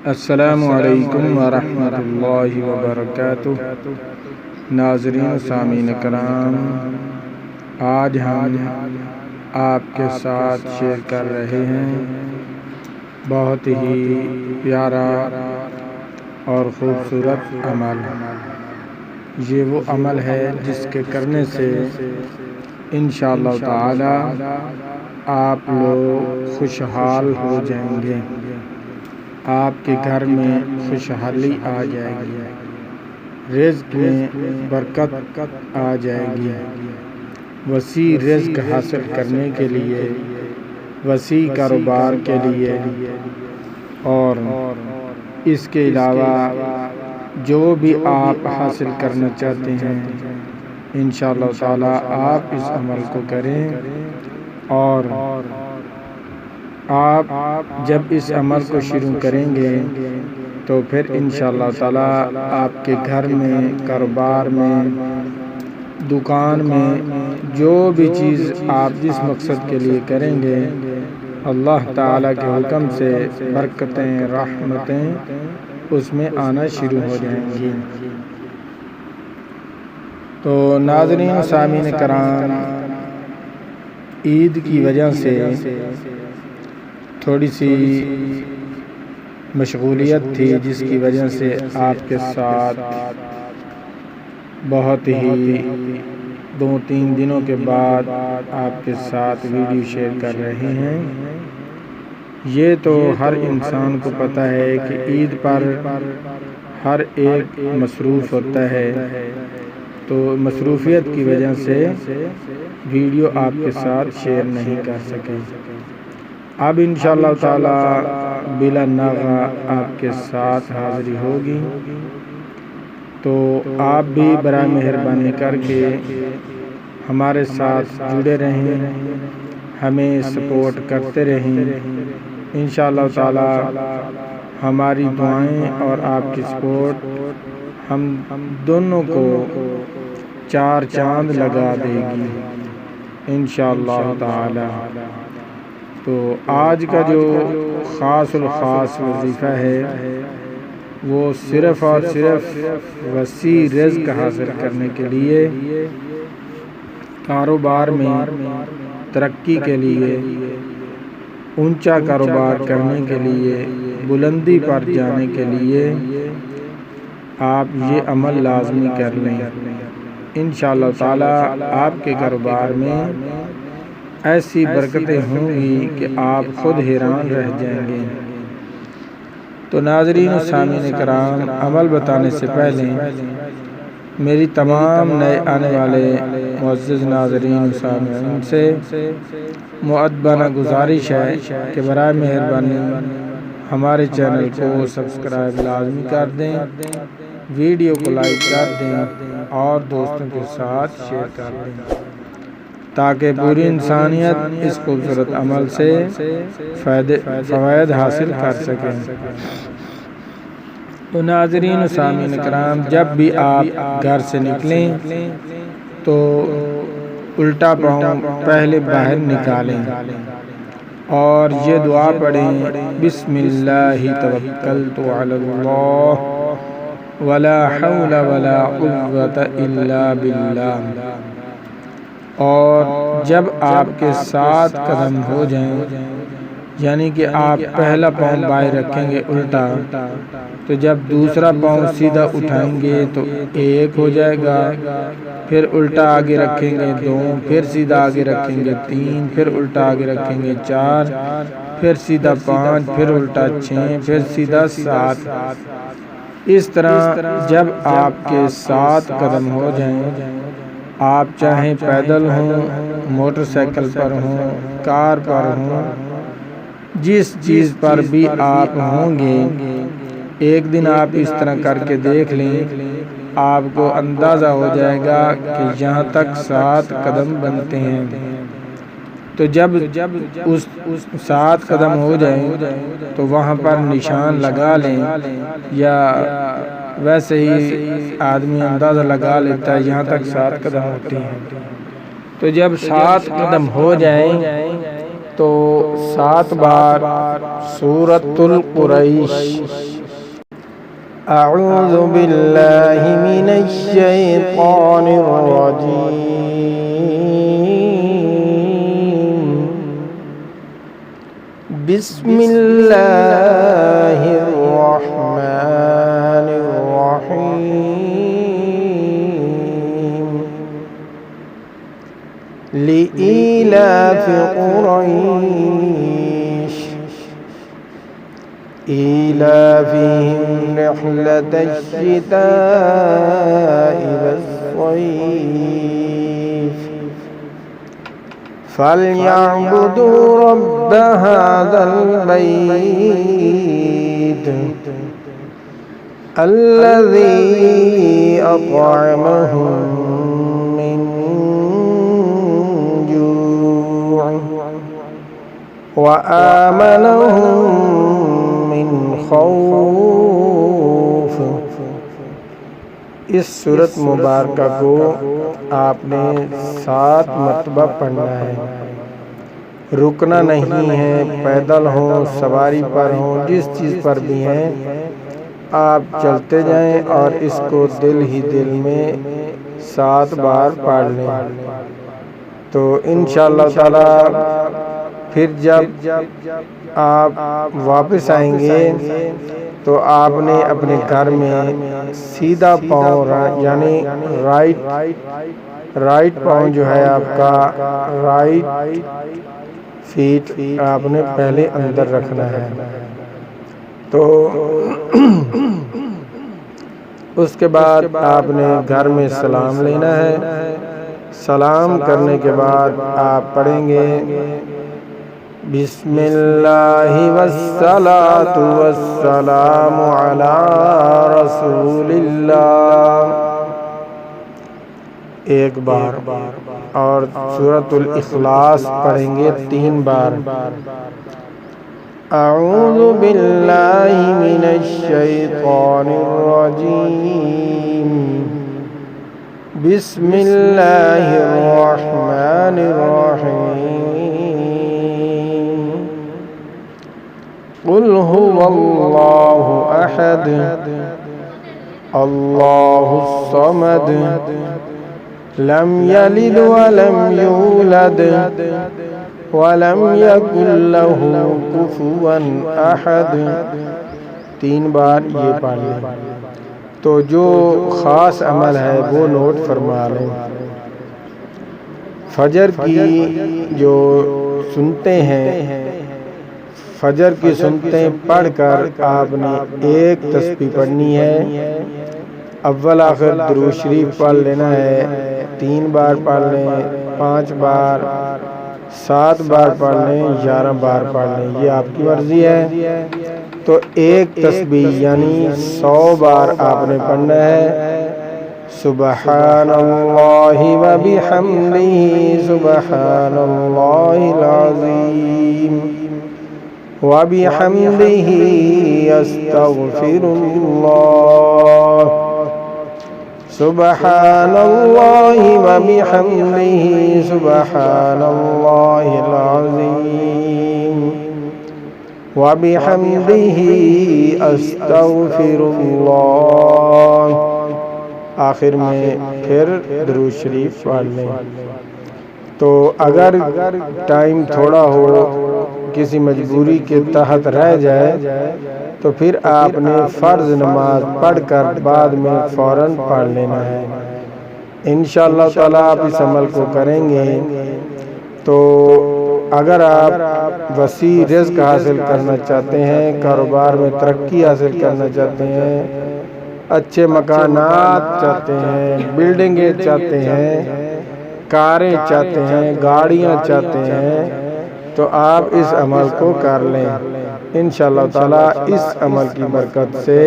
السلام علیکم ورحمۃ اللہ وبرکاتہ۔ ناظرین و سامعین کرام، آج ہم آپ کے ساتھ شیئر کر رہے ہیں بہت ہی پیارا اور خوبصورت عمل۔ یہ وہ عمل ہے جس کے کرنے سے انشاءاللہ تعالی آپ لوگ خوشحال ہو جائیں گے، آپ کے گھر میں خوشحالی آ جائے گی، رزق میں برکت آ جائے گی۔ وسیع رزق حاصل کرنے کے لیے، وسیع کاروبار کے لیے اور اس کے علاوہ جو بھی آپ حاصل کرنا چاہتے ہیں، انشاءاللہ تعالی آپ اس عمل کو کریں، اور آپ جب اس عمل کو شروع کریں گے تو پھر انشاءاللہ تعالی آپ کے گھر میں، کاروبار میں، دکان میں، جو بھی چیز آپ جس مقصد کے لیے کریں گے، اللہ تعالی کے حکم سے برکتیں، رحمتیں اس میں آنا شروع ہو جائیں گی۔ تو ناظرین و سامعین کرام، عید کی وجہ سے تھوڑی سی مشغولیت تھی، جس کی وجہ سے آپ کے ساتھ بہت ہی 2-3 دنوں کے بعد آپ کے ساتھ ویڈیو شیئر کر رہے ہیں۔ یہ تو ہر انسان کو پتہ ہے کہ عید پر ہر ایک مصروف ہوتا ہے، تو مصروفیت کی وجہ سے ویڈیو آپ کے ساتھ شیئر نہیں کر سکے۔ اب انشاءاللہ تعالی بلا ناغہ آپ کے ساتھ حاضری ہوگی، تو آپ بھی برائے مہربانی کر کے ہمارے ساتھ جڑے رہیں، ہمیں سپورٹ کرتے رہیں۔ انشاءاللہ تعالی ہماری دعائیں اور آپ کی سپورٹ ہم دونوں کو 4 چاند لگا دے گی انشاءاللہ تعالی۔ تو آج کا جو خاص الخاص وظیفہ ہے، وہ صرف اور صرف وسیع رزق حاصل کرنے کے لیے، کاروبار میں ترقی کے لیے، اونچا کاروبار کرنے کے لیے، بلندی پر جانے کے لیے آپ یہ عمل لازمی کر لیں۔ انشاءاللہ تعالی آپ کے کاروبار میں ایسی برکتیں ہوں گی کہ آپ خود حیران رہ جائیں گے۔ تو ناظرین و سامعین کرام، عمل بتانے سے پہلے میری تمام نئے آنے والے معزز ناظرین و سامعین سے مؤدبانہ گزارش ہے کہ برائے مہربانی ہمارے چینل کو سبسکرائب لازمی کر دیں، ویڈیو کو لائک کر دیں اور دوستوں کے ساتھ شیئر کر دیں، تاکہ پوری انسانیت اس خوبصورت عمل سے فوائد حاصل کر سکیں۔ تو ناظرین و سامعین کرام، جب بھی آپ گھر سے نکلیں تو الٹا پاؤں پہلے باہر نکالیں اور یہ دعا پڑھیں: بسم اللہ توکلت علی اللہ ولا حول ولا قوۃ الا باللہ۔ اور جب آپ کے 7 قدم ہو جائیں، یعنی کہ آپ پہلا پاؤں بائیں رکھیں گے الٹا، تو جب دوسرا پاؤں سیدھا اٹھائیں گے تو 1 ہو جائے گا، پھر الٹا آگے رکھیں گے 2، پھر سیدھا آگے رکھیں گے 3، پھر الٹا آگے رکھیں گے 4، پھر سیدھا 5، پھر الٹا 6، پھر سیدھا 7۔ اس طرح جب آپ کے 7 قدم ہو جائیں، آپ چاہیں پیدل ہوں، موٹر سائیکل پر ہوں، کار پر ہوں، جس چیز پر بھی آپ ہوں گے، ایک دن آپ اس طرح کر کے دیکھ لیں، آپ کو اندازہ ہو جائے گا کہ یہاں تک 7 قدم بنتے ہیں۔ تو جب اس 7 قدم ہو جائیں تو وہاں پر نشان لگا لیں، یا ویسے ہی آدمی اندازہ لگا لیتا ہے یہاں تک 7 قدم ہوتے ہیں۔ تو جب 7 قدم ہو جائیں تو 7 بار سورۃ القریش۔ اعوذ باللہ من الشیطان الرجیم، بسم اللہ الرحمن الرحیم، لإیلاف قریش إيلافهم رحلة الشتاء والصيف، فليعبدوا رب هذا البيت الذي أطعمهم من جوع وآمنهم خوف۔ اس سورت مبارکہ کو آپ نے 7 مرتبہ پڑھنا ہے، رکنا نہیں ہے، پیدل ہوں، سواری پر ہوں، جس چیز پر بھی ہیں آپ چلتے جائیں اور اس کو دل ہی دل میں 7 بار پڑھ لیں۔ تو انشاءاللہ تعالی پھر جب آپ واپس آئیں گے تو آپ نے اپنے گھر میں سیدھا پاؤں یعنی رائٹ پاؤں جو ہے آپ کا رائٹ فیٹ آپ نے پہلے اندر رکھنا ہے۔ تو اس کے بعد آپ نے گھر میں سلام لینا ہے۔ سلام کرنے کے بعد آپ پڑھیں گے بسم اللہ والصلاة والسلام علی رسول اللہ 1 بار، اور سورۃ الاخلاص پڑھیں گے 3 بار۔ اعوذ باللہ من الشیطان الرجیم، بسم اللہ الرحمن الرحیم، قل هو اللہ احد اللہ الصمد لم یلد ولم یولد ولم یکن له کفوا احد۔ 3 بار یہ پڑھ لیں۔ تو جو خاص عمل ہے وہ نوٹ فرما لیں۔ فجر کی جو سنتے ہیں، فجر کی سنتیں پڑھ کر آپ نے 1 تسبیح پڑھنی ہے، اول آخر درود شریف پڑھ لینا ہے، 3 بار پڑھ لیں، 5 بار، 7 بار پڑھ لیں، 11 بار پڑھ لیں، یہ آپ کی مرضی ہے۔ تو 1 تسبیح یعنی 100 بار آپ نے پڑھنا ہے۔ سبحان اللہ وبحمدہ سبحان اللہ العظیم وبحمدہ استغفر اللہ، سبحان اللہ وبحمدہ سبحان اللہ العظیم وبحمدہ استغفر اللہ۔ آخر میں پھر درود شریف پڑھ لیں۔ تو اگر ٹائم تھوڑا ہو، کسی مجبوری کے تحت رہ جائے تو پھر آپ نے فرض نماز پڑھ کر بعد میں فوراً پڑھ لینا ہے۔ انشاءاللہ تعالیٰ آپ اس عمل کو کریں گے تو اگر آپ وسیع رزق حاصل کرنا چاہتے ہیں، کاروبار میں ترقی حاصل کرنا چاہتے ہیں، اچھے مکانات چاہتے ہیں، بلڈنگیں چاہتے ہیں، کاریں چاہتے ہیں، گاڑیاں چاہتے ہیں، تو آپ اس عمل کو کر لیں۔ انشاءاللہ تعالیٰ اس عمل کی برکت سے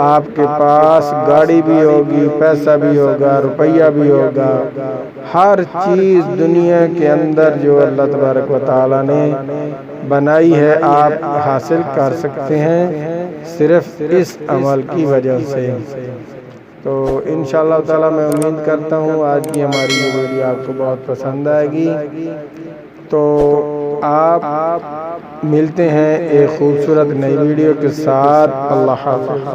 آپ کے پاس گاڑی بھی ہوگی، پیسہ بھی ہوگا، روپیہ بھی ہوگا، ہر چیز دنیا کے اندر جو اللہ تبارک و تعالیٰ نے بنائی ہے آپ حاصل کر سکتے ہیں صرف اس عمل کی وجہ سے۔ تو انشاءاللہ تعالیٰ میں امید کرتا ہوں آج کی ہماری یہ ویڈیو آپ کو بہت پسند آئے گی۔ تو آپ ملتے ہیں ایک خوبصورت نئی ویڈیو کے ساتھ۔ اللہ حافظ۔